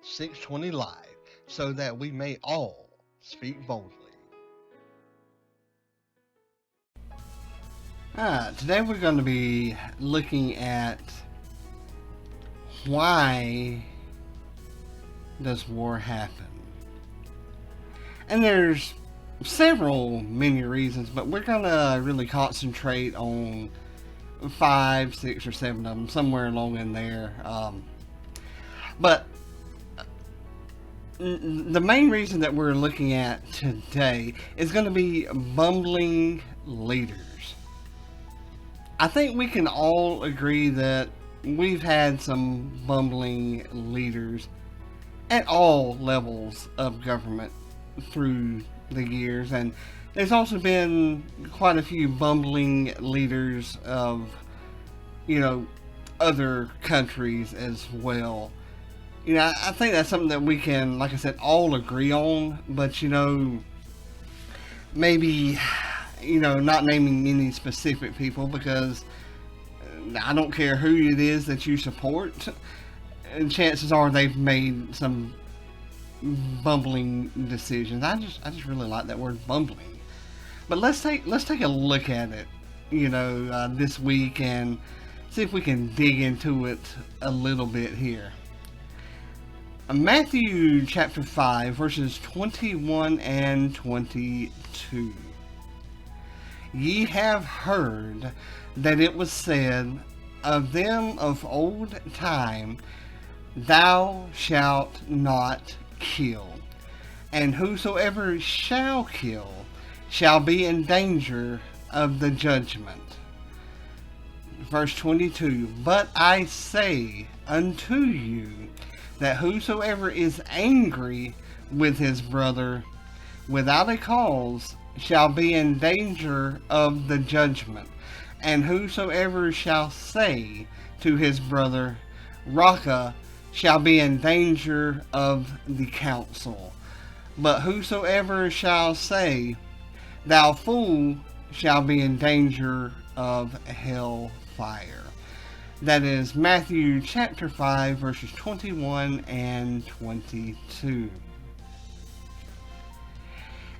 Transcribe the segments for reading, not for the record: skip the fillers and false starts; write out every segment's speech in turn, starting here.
620 Live, so that we may all speak boldly. Today we're going to be looking at why does war happen? And there's several many reasons, but we're going to really concentrate on five, six, or seven of them, somewhere along in there. But the main reason that we're looking at today is going to be bumbling leaders. I think we can all agree that we've had some bumbling leaders at all levels of government through the years, and there's also been quite a few bumbling leaders of, other countries as well. I think that's something that we can, like I said, all agree on, but, maybe, not naming any specific people because I don't care who it is that you support, and chances are they've made some bumbling decisions. I just really like that word bumbling. But let's take a look at it, this week and see if we can dig into it a little bit here. Matthew chapter 5 verses 21 and 22. Ye have heard that it was said of them of old time, Thou shalt not kill, and whosoever shall kill shall be in danger of the judgment. Verse 22, But I say unto you, that whosoever is angry with his brother without a cause shall be in danger of the judgment. And whosoever shall say to his brother, Raca, shall be in danger of the council. But whosoever shall say, Thou fool, shall be in danger of hell fire. That is Matthew chapter 5 verses 21 and 22.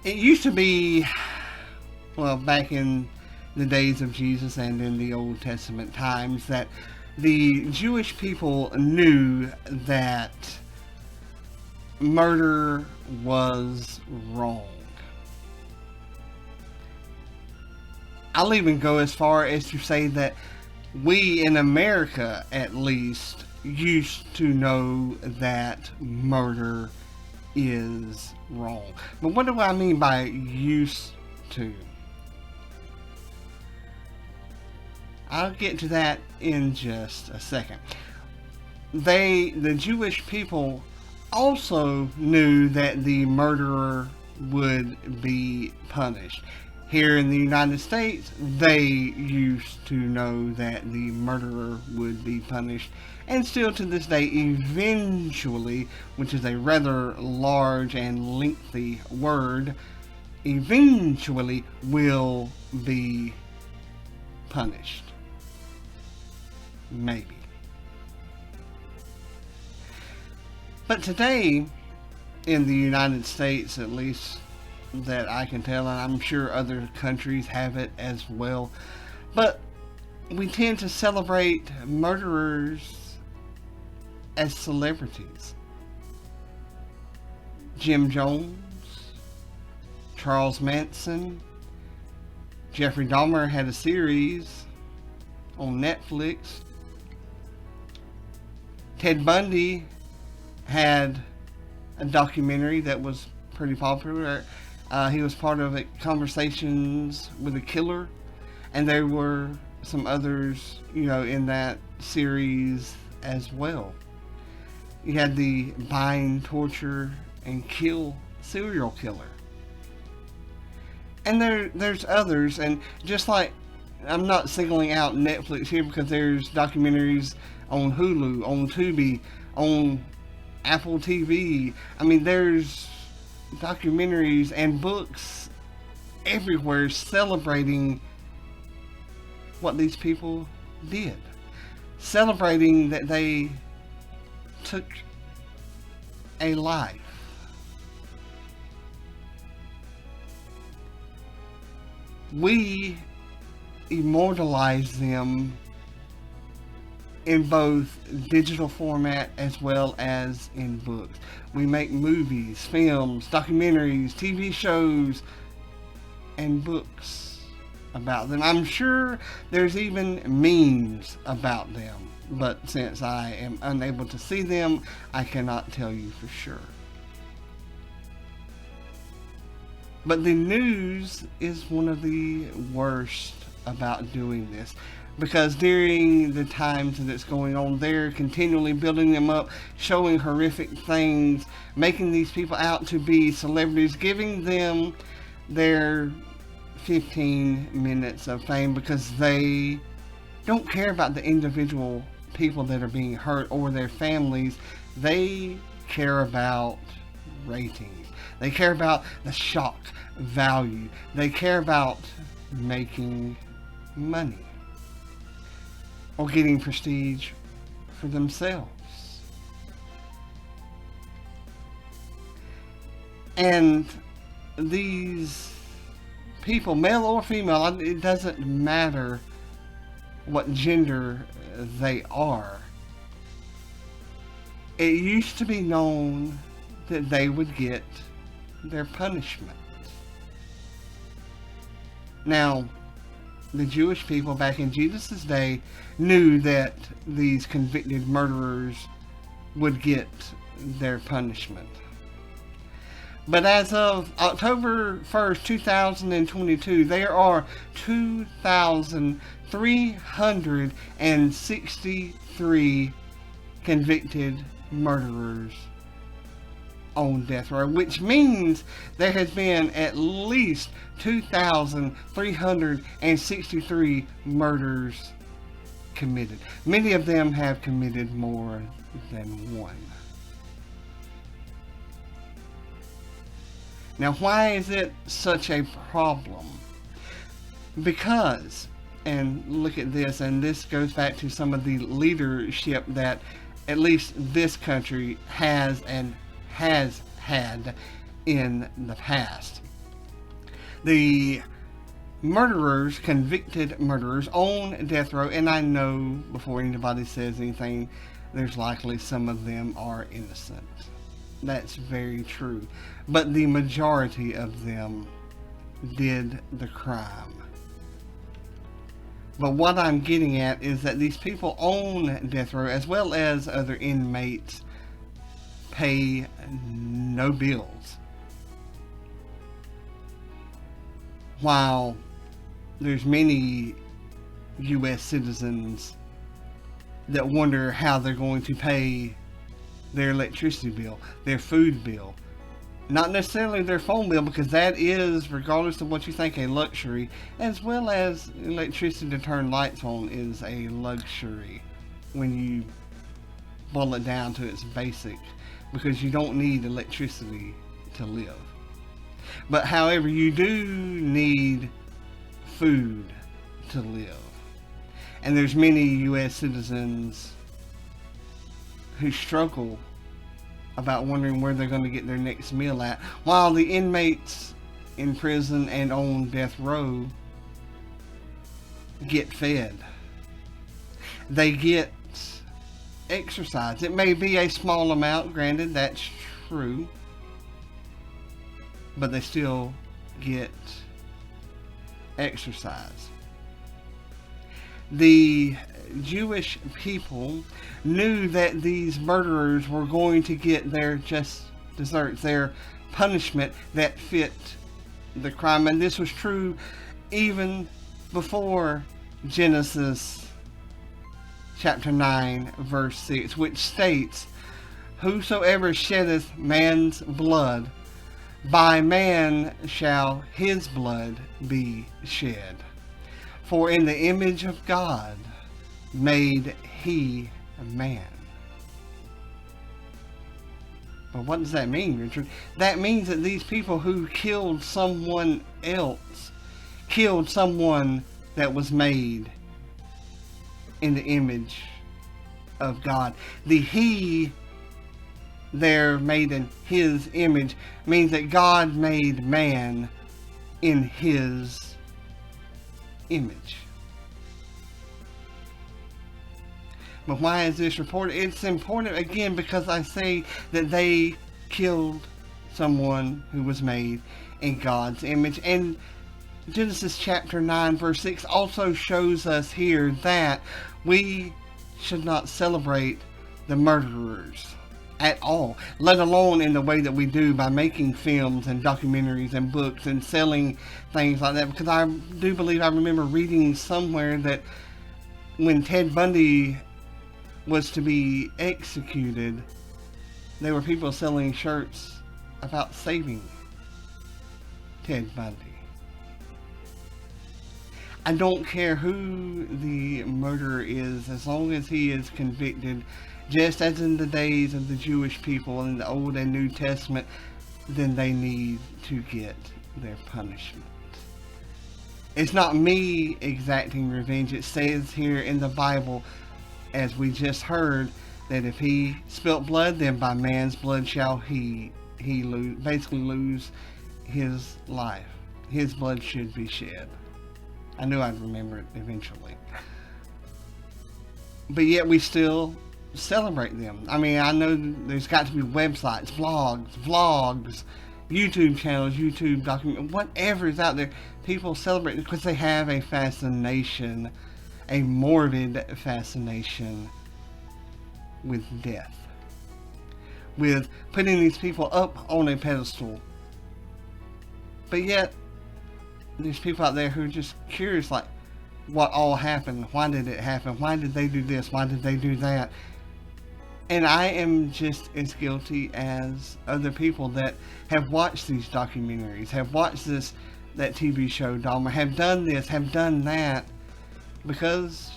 It used to be, back in the days of Jesus and in the Old Testament times, that the Jewish people knew that murder was wrong. I'll even go as far as to say that we in America, at least, used to know that murder is wrong. But what do I mean by used to? I'll get to that in just a second. The Jewish people also knew that the murderer would be punished. Here in the United States, they used to know that the murderer would be punished, and still to this day, eventually, which is a rather large and lengthy word, eventually will be punished. Maybe. But today, in the United States at least, that I can tell, and I'm sure other countries have it as well, but we tend to celebrate murderers as celebrities. Jim Jones, Charles Manson, Jeffrey Dahmer had a series on Netflix. Ted Bundy had a documentary that was pretty popular. He was part of Conversations with a Killer, and there were some others, in that series as well. You had the bind, torture, and kill serial killer. And there's others, and just like, I'm not singling out Netflix here because there's documentaries on Hulu, on Tubi, on Apple TV. I mean, there's documentaries and books everywhere celebrating what these people did. Celebrating that they took a life. We immortalize them in both digital format as well as in books. We make movies, films, documentaries, TV shows, and books about them. I'm sure there's even memes about them, but since I am unable to see them, I cannot tell you for sure. But the news is one of the worst about doing this, because during the times that it's going on, they're continually building them up, showing horrific things, making these people out to be celebrities, giving them their 15 minutes of fame, because they don't care about the individual people that are being hurt or their families. They care about ratings. They care about the shock value. They care about making money or getting prestige for themselves. And these people, male or female, it doesn't matter what gender they are. It used to be known that they would get their punishment. Now, the Jewish people back in Jesus' day knew that these convicted murderers would get their punishment. But as of October 1st, 2022, there are 2,363 convicted murderers on death row, which means there has been at least 2,363 murders committed. Many of them have committed more than one. Now, why is it such a problem? Because, and look at this, and this goes back to some of the leadership that at least this country has and has had in the past. The murderers, convicted murderers on death row, and I know before anybody says anything, there's likely some of them are innocent. That's very true. But the majority of them did the crime. But what I'm getting at is that these people on death row, as well as other inmates, pay no bills. While there's many U.S. citizens that wonder how they're going to pay their electricity bill, their food bill, not necessarily their phone bill, because that is, regardless of what you think, a luxury, as well as electricity to turn lights on is a luxury when you boil it down to its basic, because you don't need electricity to live. But however, you do need food to live. And there's many U.S. citizens who struggle about wondering where they're going to get their next meal at, while the inmates in prison and on death row get fed. They get exercise. It may be a small amount, granted, that's true, but they still get exercise. The Jewish people knew that these murderers were going to get their just desserts, their punishment that fit the crime. And this was true even before Genesis chapter 9 verse 6, which states, "Whosoever sheddeth man's blood, by man shall his blood be shed. For in the image of God made he man." But what does that mean, Richard? That means that these people who killed someone else, killed someone that was made in the image of God. The he they're made in His image means that God made man in His image. But why is this reported? It's important again because I say that they killed someone who was made in God's image. And Genesis chapter 9 verse 6 also shows us here that we should not celebrate the murderers at all, let alone in the way that we do by making films and documentaries and books and selling things like that. Because I do believe I remember reading somewhere that when Ted Bundy was to be executed, there were people selling shirts about saving Ted Bundy. I don't care who the murderer is, as long as he is convicted, just as in the days of the Jewish people in the Old and New Testament, then they need to get their punishment. It's not me exacting revenge. It says here in the Bible, as we just heard, that if he spilt blood, then by man's blood shall he lose his life. His blood should be shed. I knew I'd remember it eventually. But yet we still celebrate them. I mean, I know there's got to be websites, blogs, vlogs, YouTube channels, YouTube documents, whatever is out there. People celebrate it because they have a fascination, a morbid fascination with death. With putting these people up on a pedestal. But yet, there's people out there who are just curious, like, what all happened? Why did it happen? Why did they do this? Why did they do that? And I am just as guilty as other people that have watched these documentaries, have watched that TV show Dahmer, have done this, have done that, because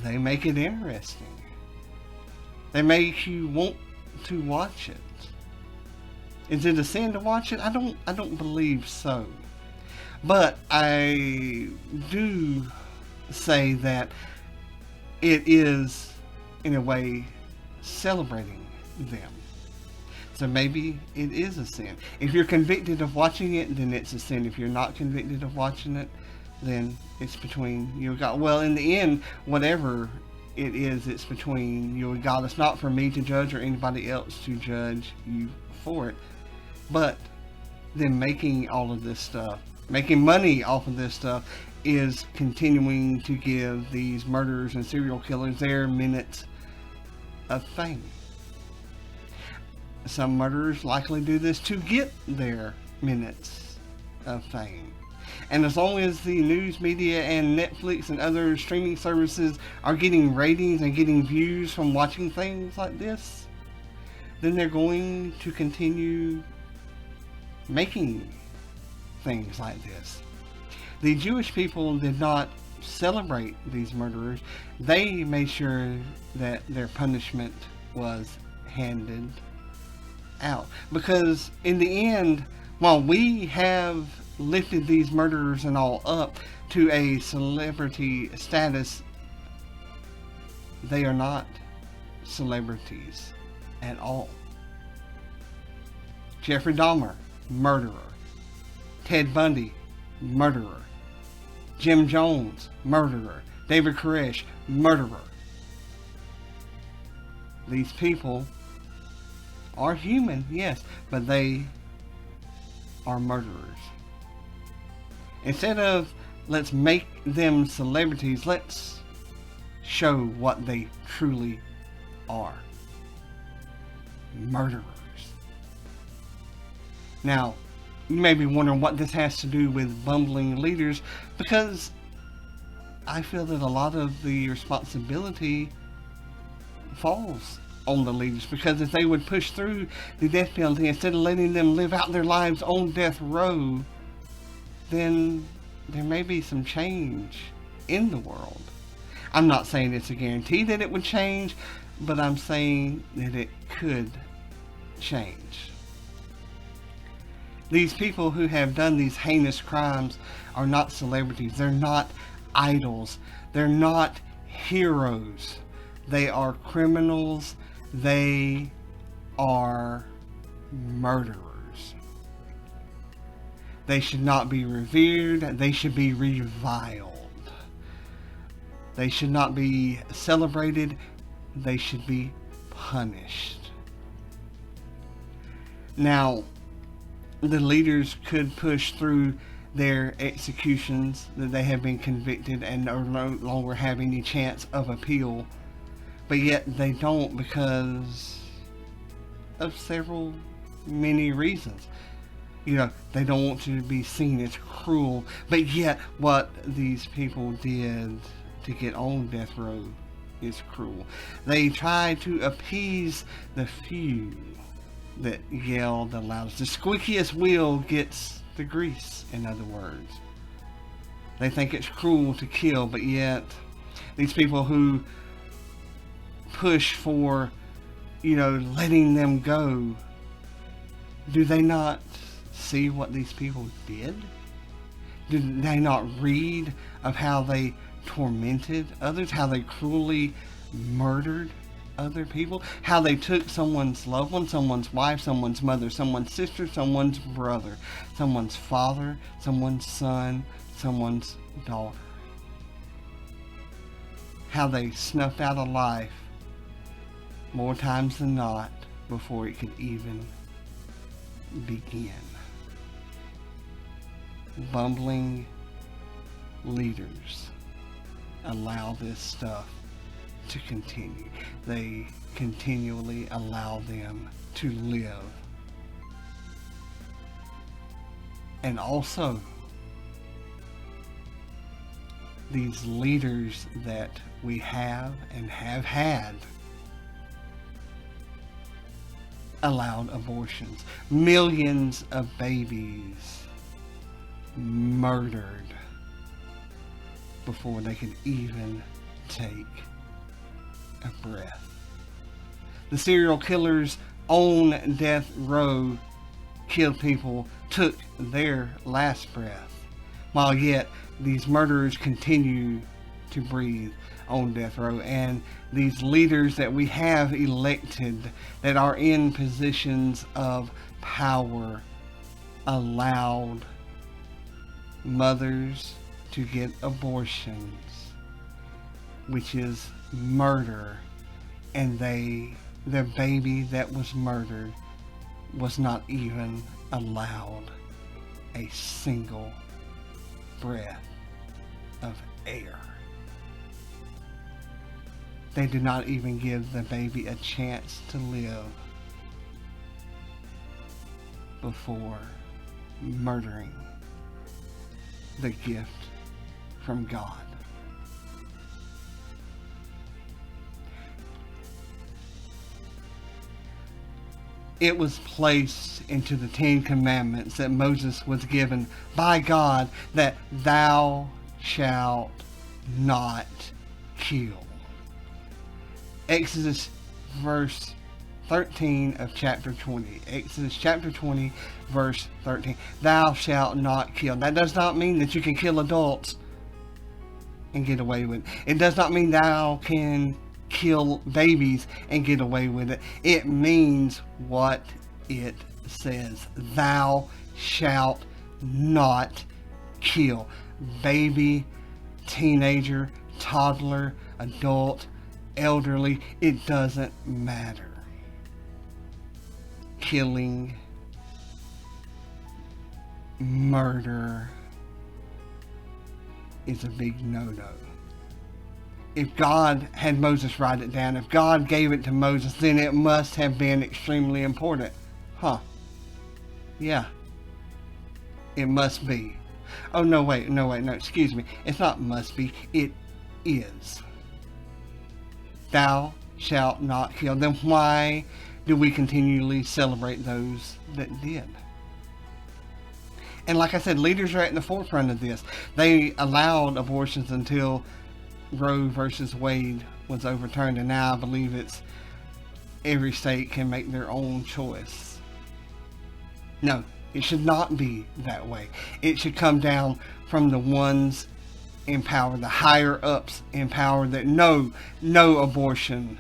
they make it interesting. They make you want to watch it. Is it a sin to watch it? I don't believe so. But I do say that it is, in a way, celebrating them. So maybe it is a sin. If you're convicted of watching it, then it's a sin. If you're not convicted of watching it, then it's between you and God. Well, in the end, whatever it is, it's between you and God. It's not for me to judge or anybody else to judge you for it. But then making all of this stuff, making money off of this stuff, is continuing to give these murderers and serial killers their minutes of fame. Some murderers likely do this to get their minutes of fame. And as long as the news media and Netflix and other streaming services are getting ratings and getting views from watching things like this, then they're going to continue making things like this. The Jewish people did not celebrate these murderers. They made sure that their punishment was handed out. Because in the end, while we have lifted these murderers and all up to a celebrity status, they are not celebrities at all. Jeffrey Dahmer, murderer. Ted Bundy, murderer. Jim Jones, murderer. David Koresh, murderer. These people are human, yes, but they are murderers. Instead of let's make them celebrities, let's show what they truly are. Murderers. Now, you may be wondering what this has to do with bumbling leaders, because I feel that a lot of the responsibility falls on the leaders, because if they would push through the death penalty instead of letting them live out their lives on death row, then there may be some change in the world. I'm not saying it's a guarantee that it would change, but I'm saying that it could change. These people who have done these heinous crimes are not celebrities. They're not idols. They're not heroes. They are criminals They are murderers. They should not be revered. They should be reviled. They should not be celebrated. They should be punished. Now, the leaders could push through their executions that they have been convicted and are no longer have any chance of appeal, but yet they don't because of many reasons. They don't want to be seen as cruel, but yet what these people did to get on death row is cruel. They try to appease the few that yell the loudest. The squeakiest wheel gets the grease, in other words. They think it's cruel to kill, but yet these people who push for, letting them go, do they not see what these people did? Did they not read of how they tormented others, how they cruelly murdered other people, how they took someone's loved one, someone's wife, someone's mother, someone's sister, someone's brother, someone's father, someone's son, someone's daughter, how they snuffed out a life more times than not before it could even begin. Bumbling leaders allow this stuff to continue. They continually allow them to live. And also, these leaders that we have and have had allowed abortions. Millions of babies murdered before they could even take a breath. The serial killers on death row killed people, took their last breath, while yet these murderers continue to breathe on death row. And these leaders that we have elected that are in positions of power allowed mothers to get abortions, which is murder, and the baby that was murdered was not even allowed a single breath of air. They did not even give the baby a chance to live before murdering the gift from God. It was placed into the 10 Commandments that Moses was given by God that thou shalt not kill. Exodus verse 13 of chapter 20. Exodus chapter 20 verse 13. Thou shalt not kill. That does not mean that you can kill adults and get away with it. It does not mean thou can kill babies and get away with it. It means what it says. Thou shalt not kill. Baby, teenager, toddler, adult, elderly, it doesn't matter. Killing, murder is a big no-no. If God had Moses write it down, if God gave it to Moses, then it must have been extremely important. Huh. Yeah. It must be. Oh, no, excuse me. It's not must be. It is. Thou shalt not kill. Then why do we continually celebrate those that did? And like I said, leaders are at the forefront of this. They allowed abortions until Roe versus Wade was overturned, and now I believe it's every state can make their own choice. No, it should not be that way. It should come down from the ones in power, the higher ups in power, that no abortion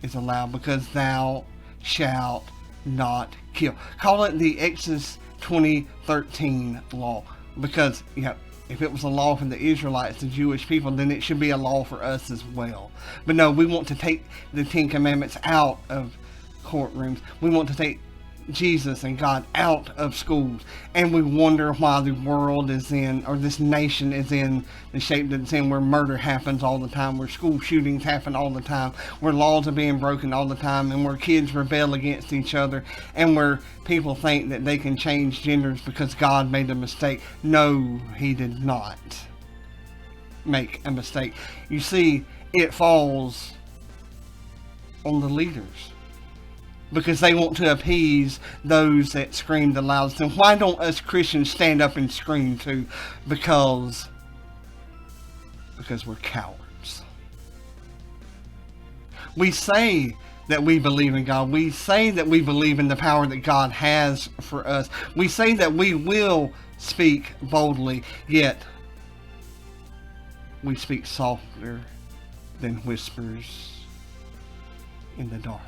is allowed, because thou shalt not kill. Call it the Exodus 20:13 law, because if it was a law for the Israelites, the Jewish people, then it should be a law for us as well. But no, we want to take the Ten Commandments out of courtrooms. We want to take Jesus and God out of schools, and we wonder why the world is in, or this nation is in, the shape that it's in, where murder happens all the time, where school shootings happen all the time, where laws are being broken all the time, and where kids rebel against each other, and where people think that they can change genders because God made a mistake. No, he did not make a mistake. You see, it falls on the leaders, because they want to appease those that scream the loudest. And why don't us Christians stand up and scream too? Because we're cowards. We say that we believe in God. We say that we believe in the power that God has for us. We say that we will speak boldly, yet we speak softer than whispers in the dark.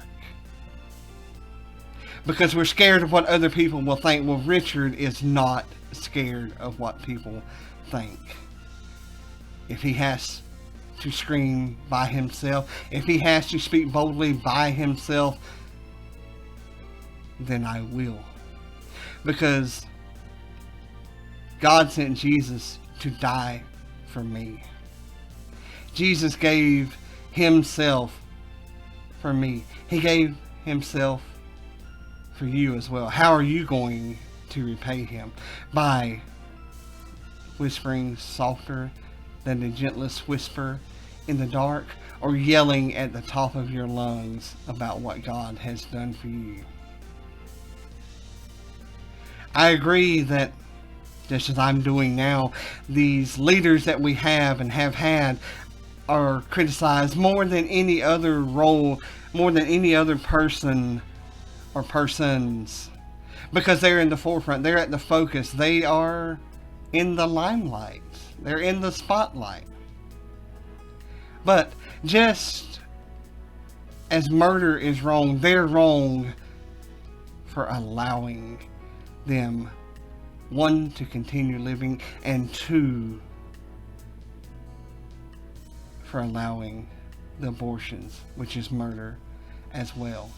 Because we're scared of what other people will think. Well, Richard is not scared of what people think. If he has to scream by himself, if he has to speak boldly by himself, then I will. Because God sent Jesus to die for me. Jesus gave himself for me. He gave himself for you as well. How are you going to repay him? By whispering softer than the gentlest whisper in the dark, or yelling at the top of your lungs about what God has done for you? I agree that, just as I'm doing now, these leaders that we have and have had are criticized more than any other role, more than any other person or persons, because they're in the forefront, they're at the focus, they are in the limelight, they're in the spotlight. But just as murder is wrong, they're wrong for allowing them, one, to continue living, and two, for allowing the abortions, which is murder as well.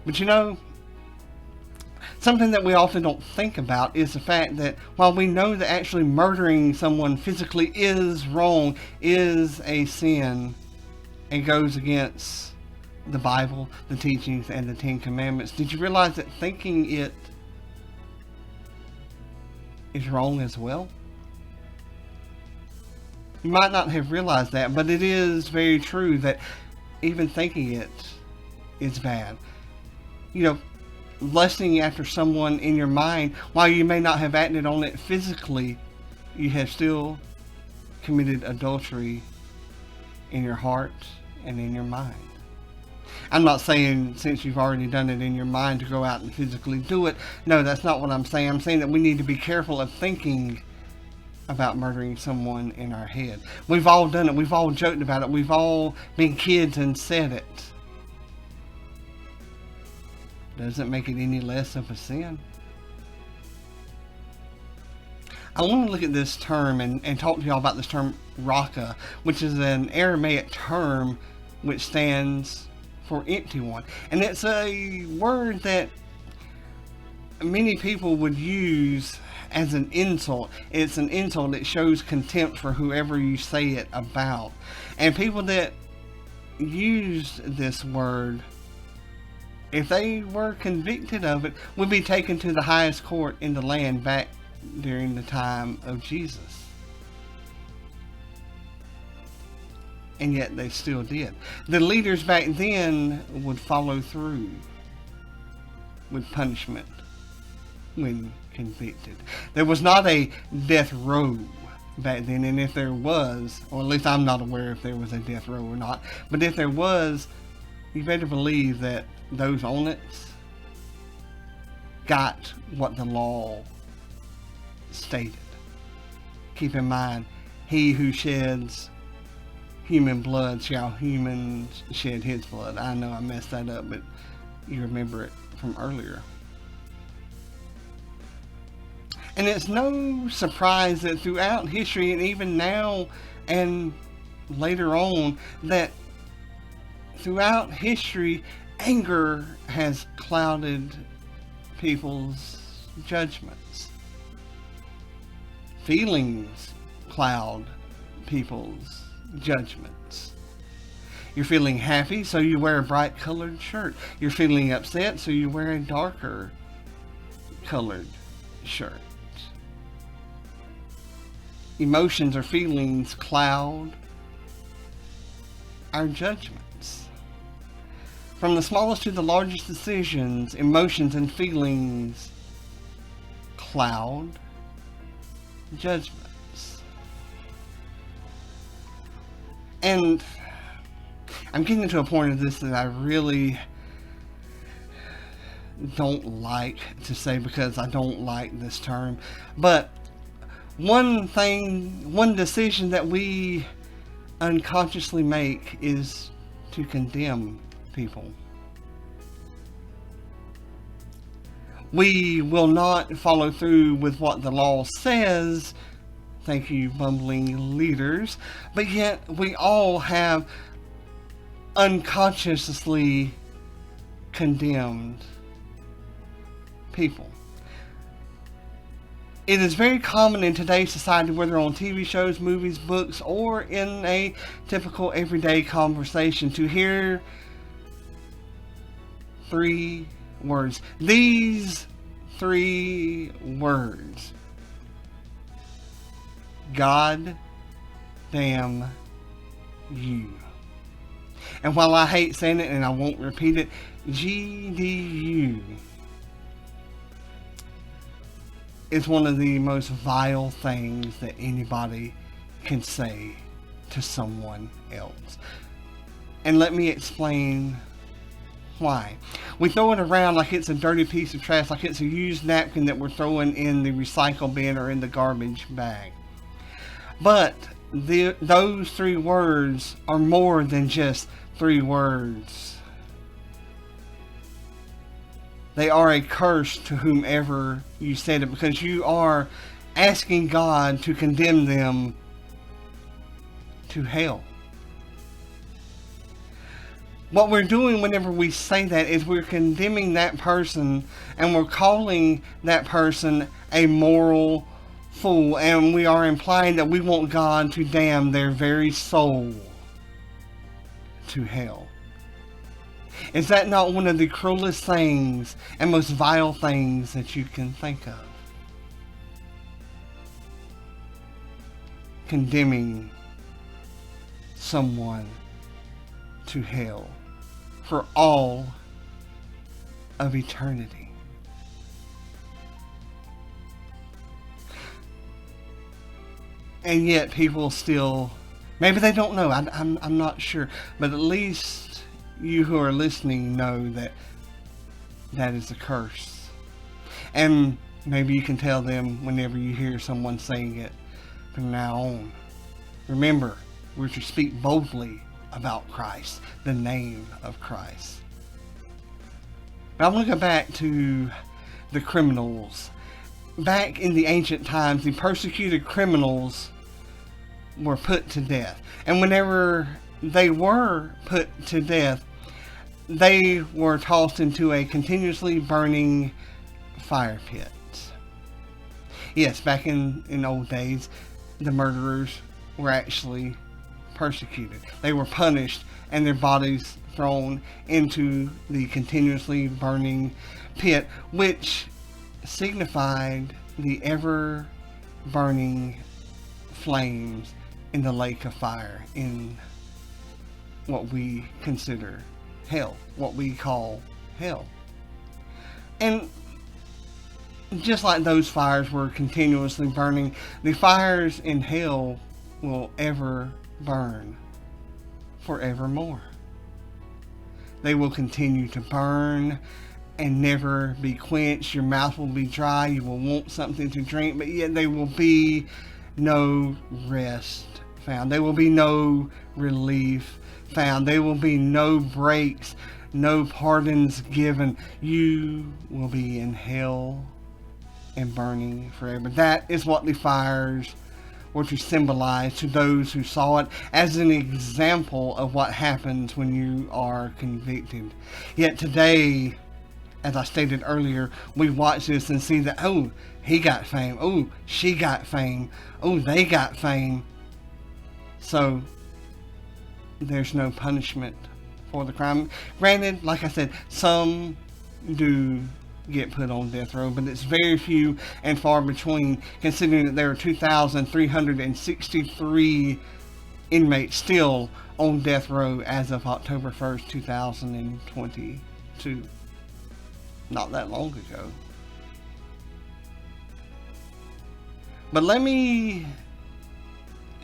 But something that we often don't think about is the fact that while we know that actually murdering someone physically is wrong, is a sin, and goes against the Bible, the teachings, and the Ten Commandments, did you realize that thinking it is wrong as well? You might not have realized that, but it is very true that even thinking it is bad. Lusting after someone in your mind, while you may not have acted on it physically, you have still committed adultery in your heart and in your mind. I'm not saying, since you've already done it in your mind, to go out and physically do it. No, that's not what I'm saying. I'm saying that we need to be careful of thinking about murdering someone in our head. We've all done it. We've all joked about it. We've all been kids and said it. Doesn't make it any less of a sin. I want to look at this term and talk to y'all about this term raka, which is an Aramaic term which stands for empty one. And it's a word that many people would use as an insult. It's an insult. It shows contempt for whoever you say it about. And people that use this word, if they were convicted of it, would be taken to the highest court in the land back during the time of Jesus. And yet they still did. The leaders back then would follow through with punishment when convicted. There was not a death row back then, and if there was, or at least I'm not aware if there was a death row or not, but if there was, you better believe that those on it got what the law stated. Keep in mind, he who sheds human blood shall humans shed his blood. I know I messed that up, but you remember it from earlier. And it's no surprise that throughout history, and even now and later on, that throughout history, anger has clouded people's judgments. Feelings cloud people's judgments. You're feeling happy, so you wear a bright colored shirt. You're feeling upset, so you wear a darker colored shirt. Emotions or feelings cloud our judgments. From the smallest to the largest decisions, emotions and feelings cloud judgments. And I'm getting to a point of this that I really don't like to say, because I don't like this term. But one decision that we unconsciously make is to condemn people. We will not follow through with what the law says. Thank you, bumbling leaders. But yet we all have unconsciously condemned people. It is very common in today's society, whether on TV shows, movies, books, or in a typical everyday conversation, to hear three words. These three words. God damn you. And while I hate saying it and I won't repeat it, GDU is one of the most vile things that anybody can say to someone else. And let me explain why. We throw it around like it's a dirty piece of trash, like it's a used napkin that we're throwing in the recycle bin or in the garbage bag. But those three words are more than just three words. They are a curse to whomever you said it, because you are asking God to condemn them to hell. What we're doing whenever we say that is we're condemning that person, and we're calling that person a moral fool, and we are implying that we want God to damn their very soul to hell. Is that not one of the cruelest things and most vile things that you can think of? Condemning someone to hell for all of eternity. And yet people still, maybe they don't know, I'm not sure, but at least you who are listening know that that is a curse. And maybe you can tell them whenever you hear someone saying it from now on. Remember, we're to speak boldly about Christ, the name of Christ. Now I want to go back to the criminals. Back in the ancient times, the persecuted criminals were put to death. And whenever they were put to death, they were tossed into a continuously burning fire pit. Yes, back in old days, the murderers were actually persecuted. They were punished and their bodies thrown into the continuously burning pit, which signified the ever burning flames in the lake of fire, in what we consider hell, what we call hell. And just like those fires were continuously burning, the fires in hell will ever burn forevermore. They will continue to burn and never be quenched. Your mouth will be dry. You will want something to drink, but yet there will be no rest found. There will be no relief found. There will be no breaks, no pardons given. You will be in hell and burning forever. That is what the fires were to symbolize to those who saw it, as an example of what happens when you are convicted. Yet today, as I stated earlier, we watch this and see that, oh, he got fame. Oh, she got fame. Oh, they got fame. So there's no punishment for the crime. Granted, like I said, some do get put on death row, but it's very few and far between, considering that there are 2,363 inmates still on death row as of October 1st, 2022. Not that long ago. But let me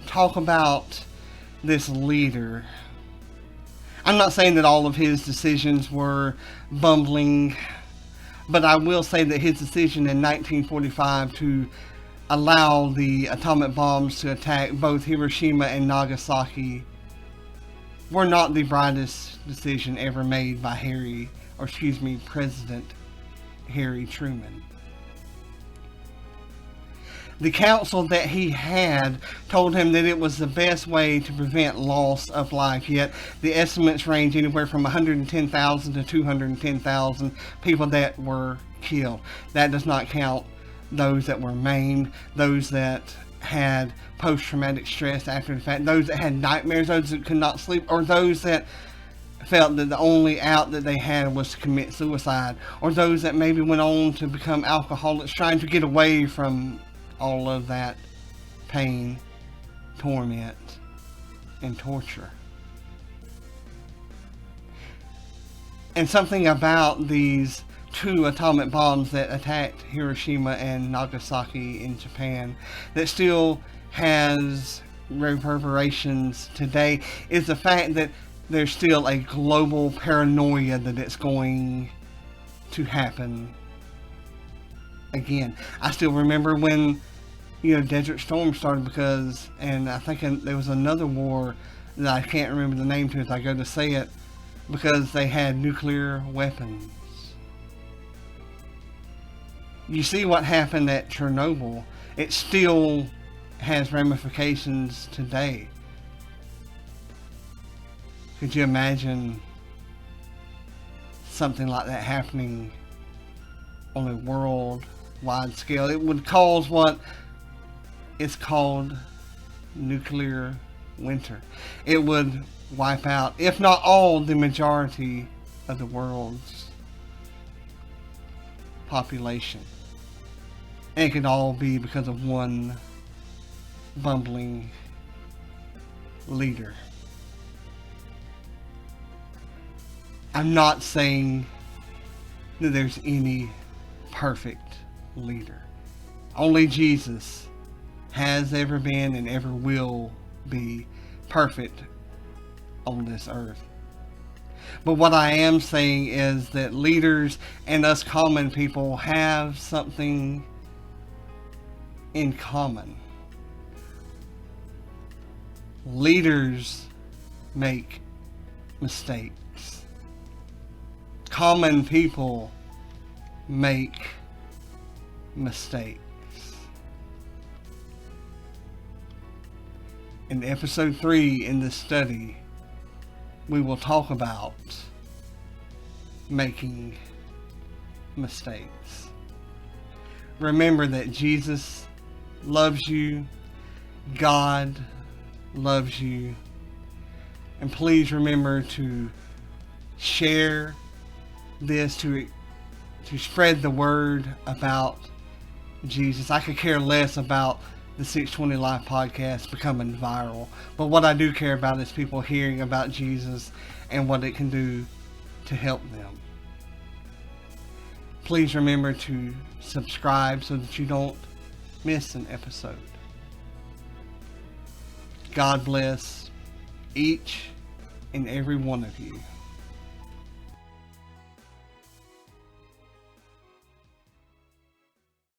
talk about this leader. I'm not saying that all of his decisions were bumbling, but I will say that his decision in 1945 to allow the atomic bombs to attack both Hiroshima and Nagasaki were not the brightest decision ever made by President Harry Truman. The council that he had told him that it was the best way to prevent loss of life, yet the estimates range anywhere from 110,000 to 210,000 people that were killed. That does not count those that were maimed, those that had post-traumatic stress after the fact, those that had nightmares, those that could not sleep, or those that felt that the only out that they had was to commit suicide, or those that maybe went on to become alcoholics trying to get away from all of that pain, torment, and torture. And something about these two atomic bombs that attacked Hiroshima and Nagasaki in Japan that still has reverberations today is the fact that there's still a global paranoia that it's going to happen again. I still remember when Desert Storm started and I think there was another war that I can't remember the name to as I go to say it, because they had nuclear weapons. You see what happened at Chernobyl. It still has ramifications today. Could you imagine something like that happening on a worldwide scale? It would cause what is called nuclear winter. It would wipe out, if not all, the majority of the world's population. And it could all be because of one bumbling leader. I'm not saying that there's any perfect leader. Only Jesus has ever been and ever will be perfect on this earth. But what I am saying is that leaders and us common people have something in common. Leaders make mistakes. Common people make mistakes. In episode 3 in this study, we will talk about making mistakes. Remember that Jesus loves you, God loves you, and please remember to share this, to spread the word about Jesus. I could care less about the 620 Life podcast becoming viral, but what I do care about is people hearing about Jesus and what it can do to help them. Please remember to subscribe so that you don't miss an episode. God bless each and every one of you.